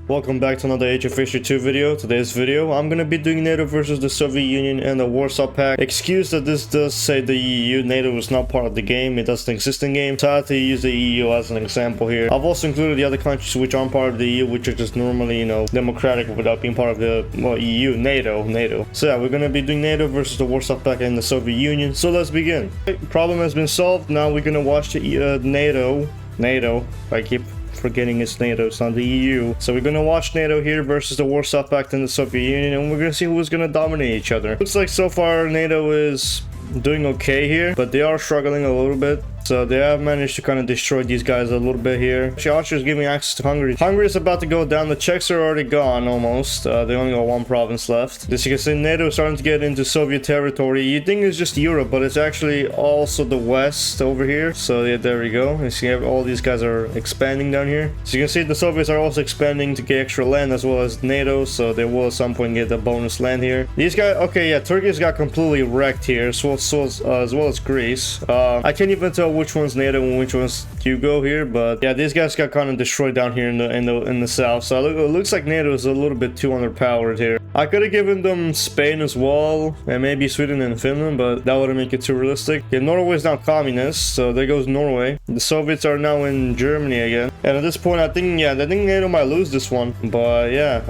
Welcome back to another Age of History 2 video. Today's video, I'm gonna be doing NATO versus the Soviet Union and the Warsaw Pact. Excuse that this does say the EU. NATO is not part of the game. It doesn't exist in game. So I had to use the EU as an example here. I've also included the other countries which aren't part of the EU, which are just normally, democratic without being part of the, EU, NATO. So yeah, we're gonna be doing NATO versus the Warsaw Pact and the Soviet Union. So let's begin. Problem has been solved. Now we're gonna watch the NATO. I keep forgetting it's NATO, it's not the EU. So we're gonna watch NATO here versus the Warsaw Pact and the Soviet Union, and we're gonna see who's gonna dominate each other. Looks like so far NATO is doing okay here, but they are struggling a little bit. So they have managed to kind of destroy these guys a little bit here. Actually, Austria is giving access to Hungary. Hungary is about to go down. The Czechs are already gone almost. They only got one province left. As you can see, NATO is starting to get into Soviet territory. You think it's just Europe, but it's actually also the West over here. So yeah, there we go. You see all these guys are expanding down here. So you can see the Soviets are also expanding to get extra land as well as NATO. So they will at some point get the bonus land here. These guys, okay, yeah, Turkey's got completely wrecked here, as well as Greece. I can't even tell which one's NATO and which one's Hugo here, but yeah, these guys got kind of destroyed down here in the south. So it looks like NATO is a little bit too underpowered here. I could have given them Spain as well, and maybe Sweden and Finland, but that wouldn't make it too realistic. Yeah, Norway is now communist, so there goes Norway. The Soviets are now in Germany again, and at this point, I think NATO might lose this one. But yeah,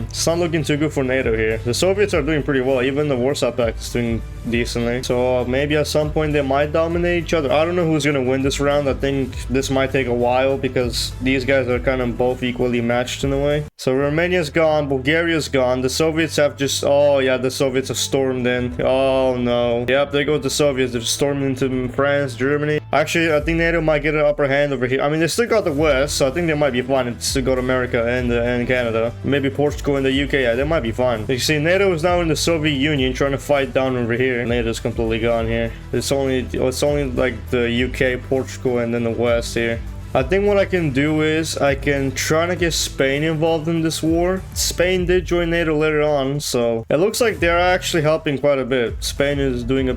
it's not looking too good for NATO here. The Soviets are doing pretty well. Even the Warsaw Pact is doing decently. So maybe at some point they might dominate each other. I don't know who's gonna win this round. I think this might take a while because these guys are kind of both equally matched in a way. So Romania's gone, Bulgaria's gone. The Soviets have just, oh yeah, the Soviets have stormed in. Oh no. Yep, there go the Soviets. They've stormed into France, Germany. Actually, I think NATO might get an upper hand over here. I mean, they still got the West, so I think they might be fine to go to America and Canada. Maybe Portugal and the UK, yeah, they might be fine. You see, NATO is now in the Soviet Union trying to fight down over here. NATO's completely gone here. It's only like the UK, Portugal, and then the West here. I think what I can do is I can try to get Spain involved in this war. Spain did join NATO later on, so it looks like they're actually helping quite a bit. Spain is doing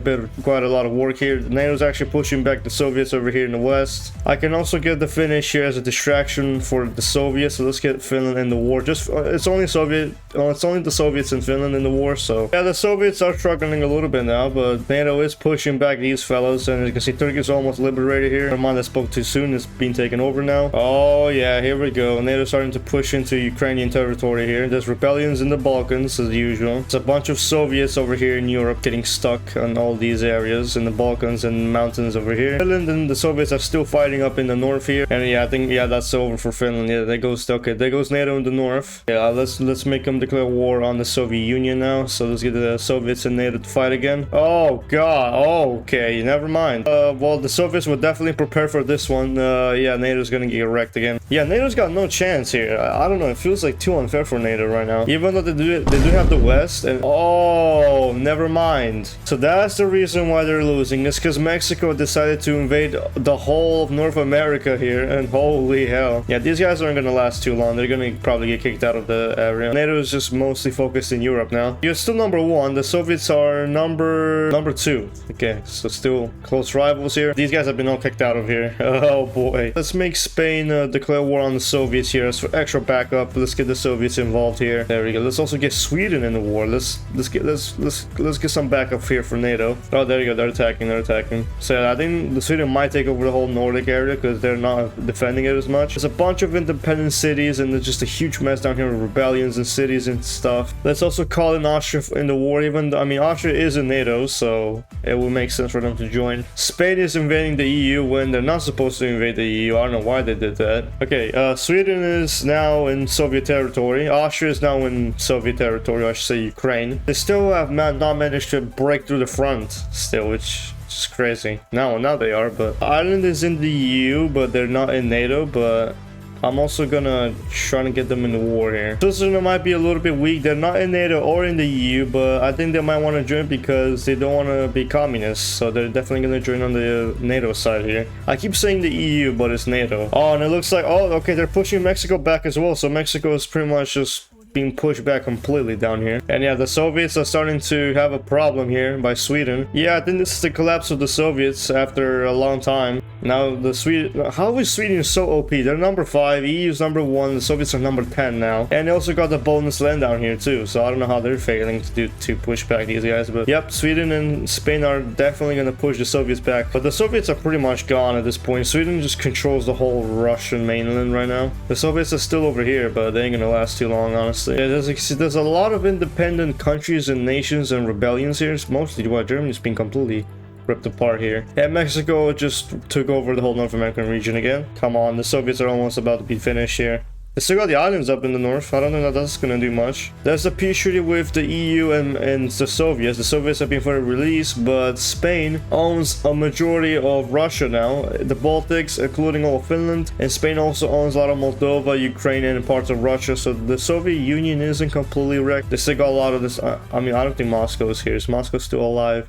quite a lot of work here. NATO's actually pushing back the Soviets over here in the West. I can also get the Finnish here as a distraction for the Soviets, so let's get Finland in the war. It's only the Soviets and Finland in the war, so yeah, the Soviets are struggling a little bit now, but NATO is pushing back these fellows, and as you can see, Turkey is almost liberated here. Never mind, I spoke too soon. It's been taken over now. Oh yeah, here we go. NATO's starting to push into Ukrainian territory here. There's rebellions in the Balkans as usual. It's a bunch of Soviets over here in Europe getting stuck on all these areas in the Balkans and mountains over here. Finland and the Soviets are still fighting up in the north here. And yeah, I think that's over for Finland. Yeah, there goes NATO in the north. Yeah, let's make them declare war on the Soviet Union now. So let's get the Soviets and NATO to fight again. Oh god. Oh, okay, never mind. Well, the Soviets will definitely prepare for this one. Yeah, NATO's gonna get wrecked again. Yeah, NATO's got no chance here. I don't know, it feels like too unfair for NATO right now. Even though they do have the West, and oh, never mind. So that's the reason why they're losing. It's because Mexico decided to invade the whole of North America here, and holy hell. Yeah, these guys aren't gonna last too long. They're gonna probably get kicked out of the area. NATO is just mostly focused in Europe now. You're still number one. The Soviets are number two. Okay, so still close rivals here. These guys have been all kicked out of here. Oh boy. Let's make Spain declare war on the Soviets here as for extra backup. Let's get the Soviets involved here. There we go. Let's also get Sweden in the war. Let's get some backup here for NATO. Oh, there you go. They're attacking. So I think the Sweden might take over the whole Nordic area because they're not defending it as much. There's a bunch of independent cities and there's just a huge mess down here with rebellions and cities and stuff. Let's also call in Austria in the war, even though, I mean, Austria is in NATO, so it will make sense for them to join. Spain is invading the EU when they're not supposed to invade the EU. I don't know why they did that. Okay, Sweden is now in Soviet territory. Austria is now in Soviet territory, I should say Ukraine. They still have not managed to break through the front still, which is crazy. Now they are, but Ireland is in the EU, but they're not in NATO, but I'm also gonna try to get them in the war here. Switzerland might be a little bit weak. They're not in NATO or in the EU, but I think they might want to join because they don't want to be communists. So they're definitely gonna join on the NATO side here. I keep saying the EU, but it's NATO. Oh, and it looks like, oh, okay, they're pushing Mexico back as well. So Mexico is pretty much just being pushed back completely down here. And yeah, the Soviets are starting to have a problem here by Sweden. Yeah, I think this is the collapse of the Soviets after a long time. Now the Sweden, how is Sweden so OP? They're number 5, EU's number 1, the Soviets are number 10 now. And they also got the bonus land down here too, so I don't know how they're failing to push back these guys. But yep, Sweden and Spain are definitely going to push the Soviets back. But the Soviets are pretty much gone at this point. Sweden just controls the whole Russian mainland right now. The Soviets are still over here, but they ain't gonna last too long, honestly. Yeah, there's a lot of independent countries and nations and rebellions here. It's mostly why Germany's been completely ripped apart here. And Mexico just took over the whole North American region again. Come on, the Soviets are almost about to be finished here. They still got the islands up in the north. I don't think that that's gonna do much. There's a peace treaty with the EU and the Soviets. The Soviets have been fully released, but Spain owns a majority of Russia now. The Baltics, including all of Finland. And Spain also owns a lot of Moldova, Ukraine, and parts of Russia. So the Soviet Union isn't completely wrecked. They still got a lot of this. I mean, I don't think Moscow is here. Is Moscow still alive?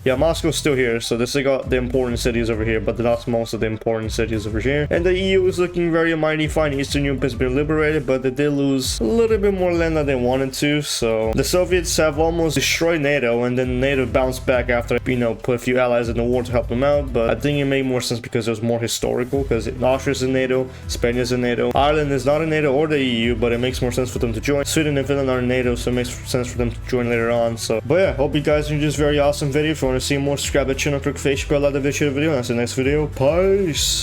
Yeah, Moscow's still here, so this has got the important cities over here, but not most of the important cities over here. And the EU is looking very mighty fine. Eastern Europe has been liberated, but they did lose a little bit more land than they wanted to. So the Soviets have almost destroyed NATO, and then NATO bounced back after, you know, put a few allies in the war to help them out. But I think it made more sense because it was more historical, because Austria's in NATO, Spain is in NATO. Ireland is not in NATO or the EU, but it makes more sense for them to join. Sweden and Finland are in NATO, so it makes sense for them to join later on. So, but yeah, hope you guys enjoyed this very awesome video. If you want to see more, subscribe to the channel, click Facebook, like the video, and I'll see you in the next video. Peace!